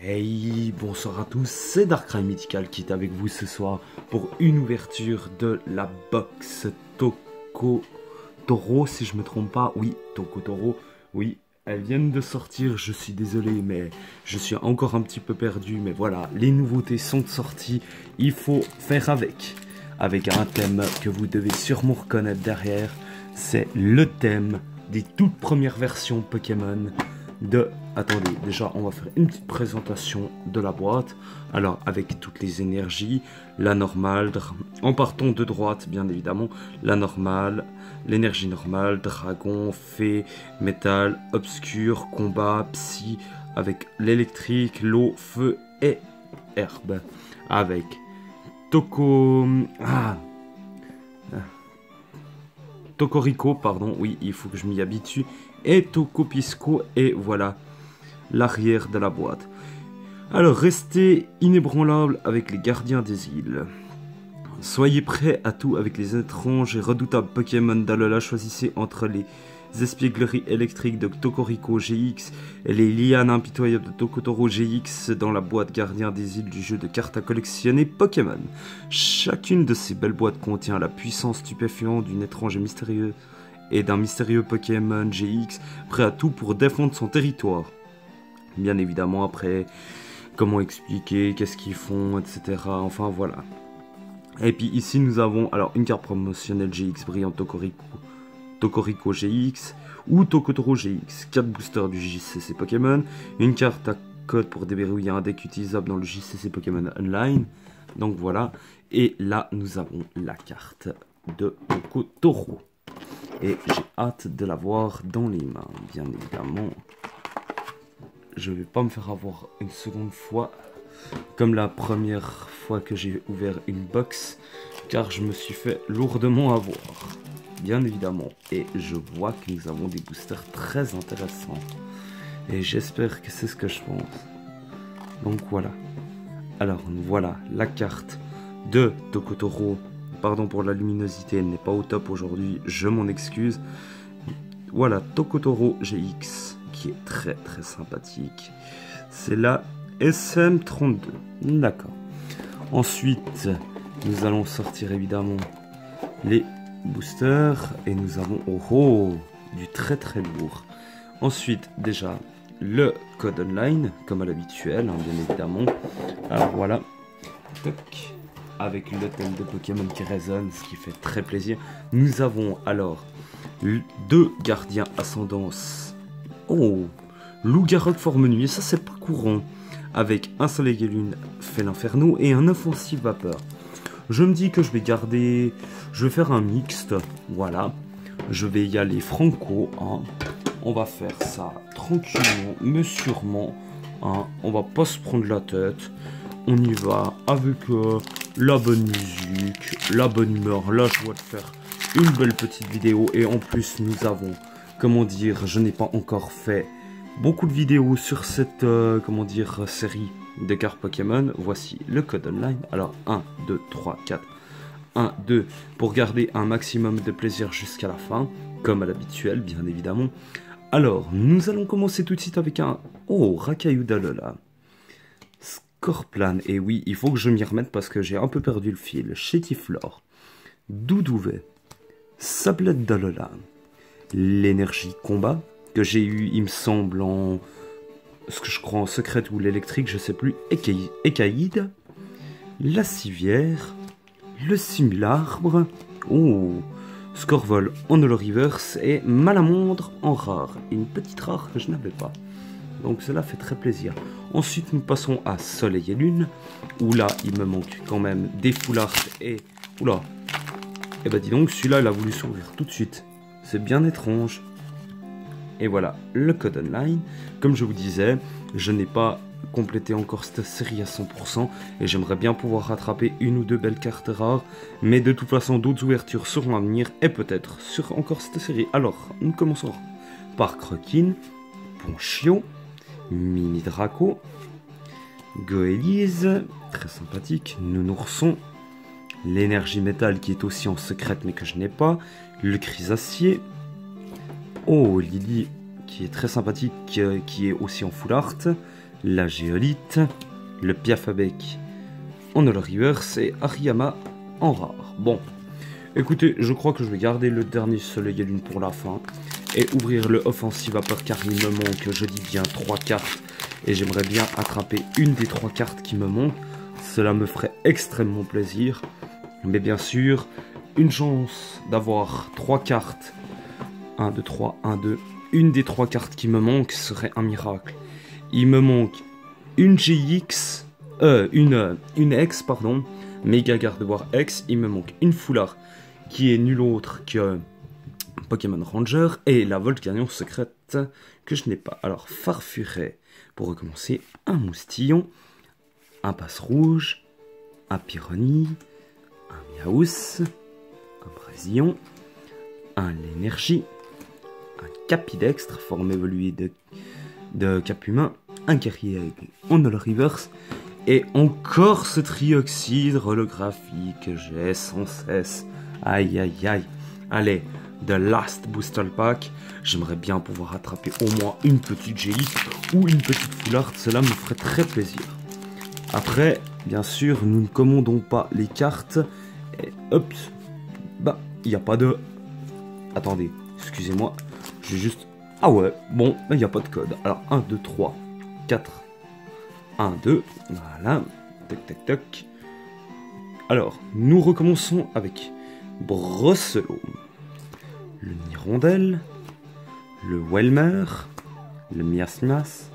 Hey, bonsoir à tous, c'est Darkrai Mythical qui est avec vous ce soir pour une ouverture de la box Tokotoro, si je me trompe pas. Oui, Tokotoro, oui, elles viennent de sortir, je suis désolé, mais je suis encore un petit peu perdu. Mais voilà, les nouveautés sont sorties, il faut faire avec un thème que vous devez sûrement reconnaître derrière. C'est le thème des toutes premières versions Pokémon de... Attendez, déjà on va faire une petite présentation de la boîte. Alors avec toutes les énergies, la normale, en partant de droite bien évidemment, la normale, l'énergie normale, dragon, fée, métal, obscur, combat, psy, avec l'électrique, l'eau, feu et herbe. Avec Tokorico, pardon, oui, il faut que je m'y habitue, et Tokopisco, et voilà l'arrière de la boîte. Alors, restez inébranlable avec les gardiens des îles. Soyez prêts à tout avec les étranges et redoutables Pokémon d'Alola. Choisissez entre les espiègleries électriques de Tokorico GX et les lianes impitoyables de Tokotoro GX dans la boîte gardien des îles du jeu de cartes à collectionner Pokémon. Chacune de ces belles boîtes contient la puissance stupéfiante d'une étrange et d'un mystérieux Pokémon GX prêt à tout pour défendre son territoire. Bien évidemment, après, comment expliquer, qu'est-ce qu'ils font, etc. Enfin, voilà. Et puis ici, nous avons alors une carte promotionnelle GX brillant Tokorico GX ou Tokotoro GX, 4 boosters du JCC Pokémon, une carte à code pour déverrouiller un deck utilisable dans le JCC Pokémon Online. Donc voilà. Et là, nous avons la carte de Tokotoro. Et j'ai hâte de la voir dans les mains, bien évidemment. Je vais pas me faire avoir une seconde fois comme la première fois que j'ai ouvert une box, car je me suis fait lourdement avoir, bien évidemment. Et je vois que nous avons des boosters très intéressants, et j'espère que c'est ce que je pense. Donc voilà. Alors voilà la carte de Tokotoro. Pardon pour la luminosité, elle n'est pas au top aujourd'hui, je m'en excuse. Voilà Tokotoro GX, qui est très très sympathique. C'est la SM32. D'accord. Ensuite, nous allons sortir évidemment les boosters. Et nous avons du très très lourd. Ensuite, déjà, le code online, comme à l'habituel, hein, bien évidemment. Alors voilà. Toc. Avec le thème de Pokémon qui résonne, ce qui fait très plaisir. Nous avons alors 2 gardiens ascendance. Oh, Loup-Garok forme nuit, ça c'est pas courant. Avec un soleil et lune fait l'inferno et un offensif vapeur. Je me dis que je vais garder... Je vais faire un mixte, voilà. Je vais y aller franco, hein. On va faire ça tranquillement, mais sûrement. Hein. On va pas se prendre la tête. On y va avec la bonne musique, la bonne humeur. Là, je dois te faire une belle petite vidéo. Et en plus, nous avons... Comment dire, je n'ai pas encore fait beaucoup de vidéos sur cette, série de cartes Pokémon. Voici le code online. Alors, 1, 2, 3, 4. 1, 2, pour garder un maximum de plaisir jusqu'à la fin, comme à l'habituel, bien évidemment. Alors, nous allons commencer tout de suite avec un... Oh, Rakayu d'Alola. Scorplan. Et oui, il faut que je m'y remette parce que j'ai un peu perdu le fil. Chétiflore. Doudouvet. Sablette d'Alola. L'énergie combat que j'ai eu, il me semble, en ce que je crois en secret ou l'électrique, je sais plus. Écaïde, la civière, le simularbre, Scorvol en holo reverse et Malamondre en rare. Une petite rare que je n'avais pas. Donc cela fait très plaisir. Ensuite nous passons à Soleil et Lune, où là il me manque quand même des foulards et... Oula. Et bah dis donc, celui-là il a voulu s'ouvrir tout de suite. C'est bien étrange. Et voilà, le code online. Comme je vous disais, je n'ai pas complété encore cette série à 100%. Et j'aimerais bien pouvoir rattraper une ou deux belles cartes rares. Mais de toute façon, d'autres ouvertures seront à venir. Et peut-être sur encore cette série. Alors, nous commençons par Croquine, Ponchio, Mini Draco, Goélise, très sympathique, Nounourson, l'énergie métal qui est aussi en secrète mais que je n'ai pas, le Chrysacier, Lily qui est très sympathique, qui est aussi en full art, la Géolite, le Piafabec en Holo Reverse et Hariyama en rare. Bon, écoutez, je crois que je vais garder le dernier Soleil et Lune pour la fin et ouvrir le Offensive Vapeur car il me manque, je dis bien, 3 cartes et j'aimerais bien attraper une des 3 cartes qui me manquent. Cela me ferait extrêmement plaisir, mais bien sûr, une chance d'avoir 3 cartes, 1, 2, 3, 1, 2, une des 3 cartes qui me manquent serait un miracle. Il me manque une GX, une X, pardon, Méga Gardevoir X, il me manque une Foulard qui est nul autre que Pokémon Ranger et la Volcanion secrète que je n'ai pas. Alors, Farfuret, pour recommencer, un Moustillon, un Passe Rouge, un Pyroni, un Miaous, un Brésillon, un L'énergie, un Capidextre, forme évoluée de Cap Humain, un guerrier en Holo Reverse, et encore ce trioxyde holographique que j'ai sans cesse. Aïe aïe aïe. Allez, The Last Booster Pack. J'aimerais bien pouvoir attraper au moins une petite GX ou une petite Foulard, cela me ferait très plaisir. Après, bien sûr, nous ne commandons pas les cartes. Et hop, bah, il n'y a pas de... Attendez, excusez-moi, j'ai juste... Ah ouais, bon, il n'y a pas de code. Alors, 1, 2, 3, 4, 1, 2, voilà, tac, tac, tac. Alors, nous recommençons avec Brosselot, le Nirondelle, le Welmer, le Miasmas,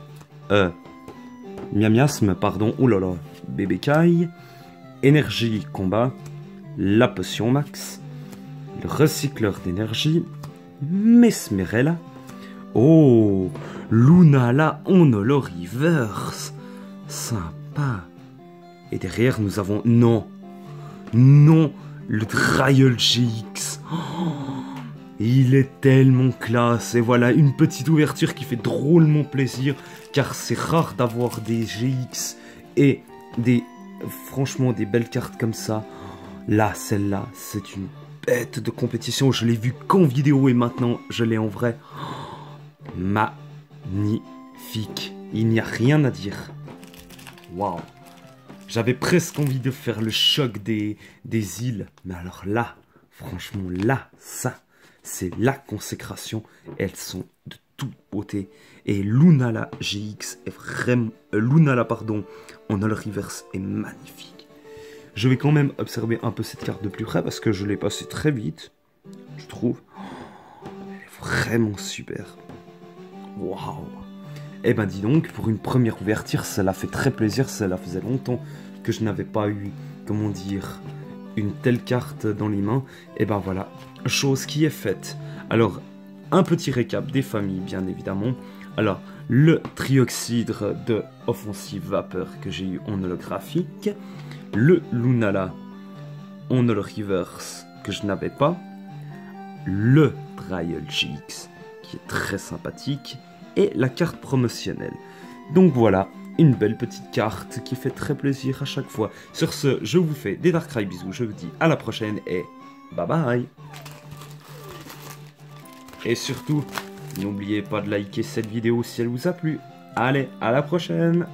Miasme, pardon, oh là là, Bébécaille, Énergie Combat, la Potion Max, le Recycleur d'énergie, Mesmerella, oh, Lunala en Holo Reverse, sympa. Et derrière nous avons, non, le Trial GX. Oh, il est tellement classe. Et voilà, une petite ouverture qui fait drôlement plaisir, car c'est rare d'avoir des GX et franchement, des belles cartes comme ça. Là, celle-là, c'est une bête de compétition. Je l'ai vue qu'en vidéo et maintenant, je l'ai en vrai. Oh, magnifique. Il n'y a rien à dire. Waouh. J'avais presque envie de faire le choc des îles. Mais alors là, franchement, là, ça, c'est la consécration. Elles sont de toute beauté. Et Lunala GX est vraiment... Lunala, pardon, en Holo Reverse est magnifique. Je vais quand même observer un peu cette carte de plus près parce que je l'ai passée très vite, je trouve. Oh, elle est vraiment super. Waouh. Eh ben dis donc, pour une première ouverture, cela fait très plaisir. Cela faisait longtemps que je n'avais pas eu, comment dire, une telle carte dans les mains. Et ben voilà, chose qui est faite. Alors, un petit récap des familles, bien évidemment. Alors, le trioxyde de Offensive Vapeur que j'ai eu en holographique. Le Lunala en Holo Reverse que je n'avais pas. Le Trial GX qui est très sympathique. Et la carte promotionnelle. Donc voilà, une belle petite carte qui fait très plaisir à chaque fois. Sur ce, je vous fais des Darkrai bisous, je vous dis à la prochaine et bye bye. Et surtout, n'oubliez pas de liker cette vidéo si elle vous a plu. Allez, à la prochaine.